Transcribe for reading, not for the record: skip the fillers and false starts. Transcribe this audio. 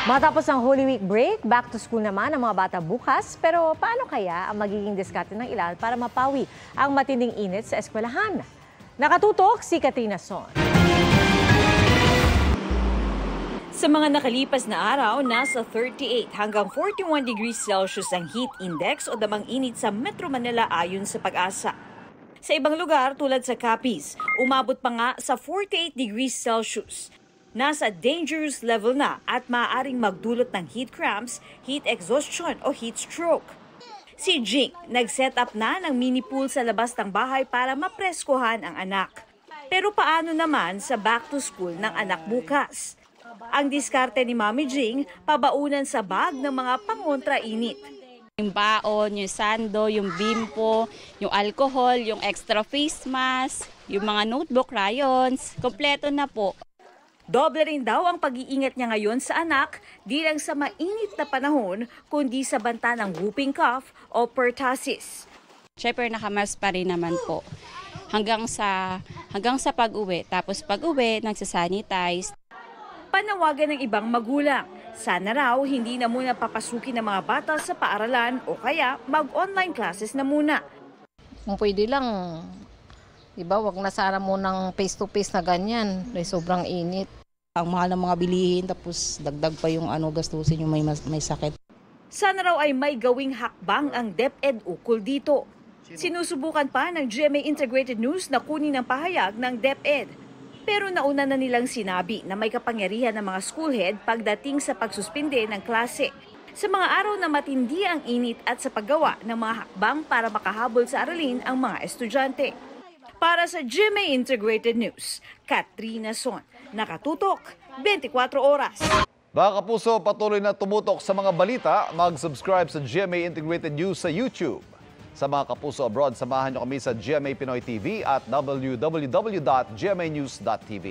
Matapos ang Holy Week break, back to school naman ang mga bata bukas. Pero paano kaya ang magiging diskarte ng ilan para mapawi ang matinding init sa eskwelahan? Nakatutok si Katrina Son. Sa mga nakalipas na araw, nasa 38 hanggang 41 degrees Celsius ang heat index o damang init sa Metro Manila ayon sa Pag-asa. Sa ibang lugar tulad sa Capiz, umabot pa nga sa 48 degrees Celsius. Nasa dangerous level na at maaaring magdulot ng heat cramps, heat exhaustion o heat stroke. Si Jing, nag-set up na ng mini pool sa labas ng bahay para mapreskohan ang anak. Pero paano naman sa back to school ng anak bukas? Ang diskarte ni Mami Jing, pabaunan sa bag ng mga pangontra-init. Yung baon, yung sando, yung bimpo, yung alcohol, yung extra face mask, yung mga notebook, crayons, kompleto na po. Doble rin daw ang pag-iingat niya ngayon sa anak, di lang sa mainit na panahon, kundi sa banta ng whooping cough o pertussis. Siyempre nakamas pa rin naman po hanggang sa pag-uwi. Tapos pag-uwi, nagsasanitize. Panawagan ng ibang magulang. Sana raw hindi na muna papasukin ng mga bata sa paaralan o kaya mag-online classes na muna. Kung pwede lang, diba, wag na sana munang face-to-face na ganyan. Sobrang init. Ang mahal ng mga bilihin, tapos dagdag pa yung gastusin yung may sakit. Sana raw ay may gawing hakbang ang DepEd ukol dito. Sinusubukan pa ng GMA Integrated News na kunin ang pahayag ng DepEd. Pero nauna na nilang sinabi na may kapangyarihan ng mga schoolhead pagdating sa pagsuspinde ng klase. Sa mga araw na matindi ang init at sa paggawa ng mga hakbang para makahabol sa aralin ang mga estudyante. Para sa GMA Integrated News, Katrina Son, nakatutok 24 oras. Mga kapuso, patuloy na tumutok sa mga balita. Mag-subscribe sa GMA Integrated News sa YouTube. Sa mga kapuso abroad, samahan niyo kami sa GMA Pinoy TV at www.gmanews.tv.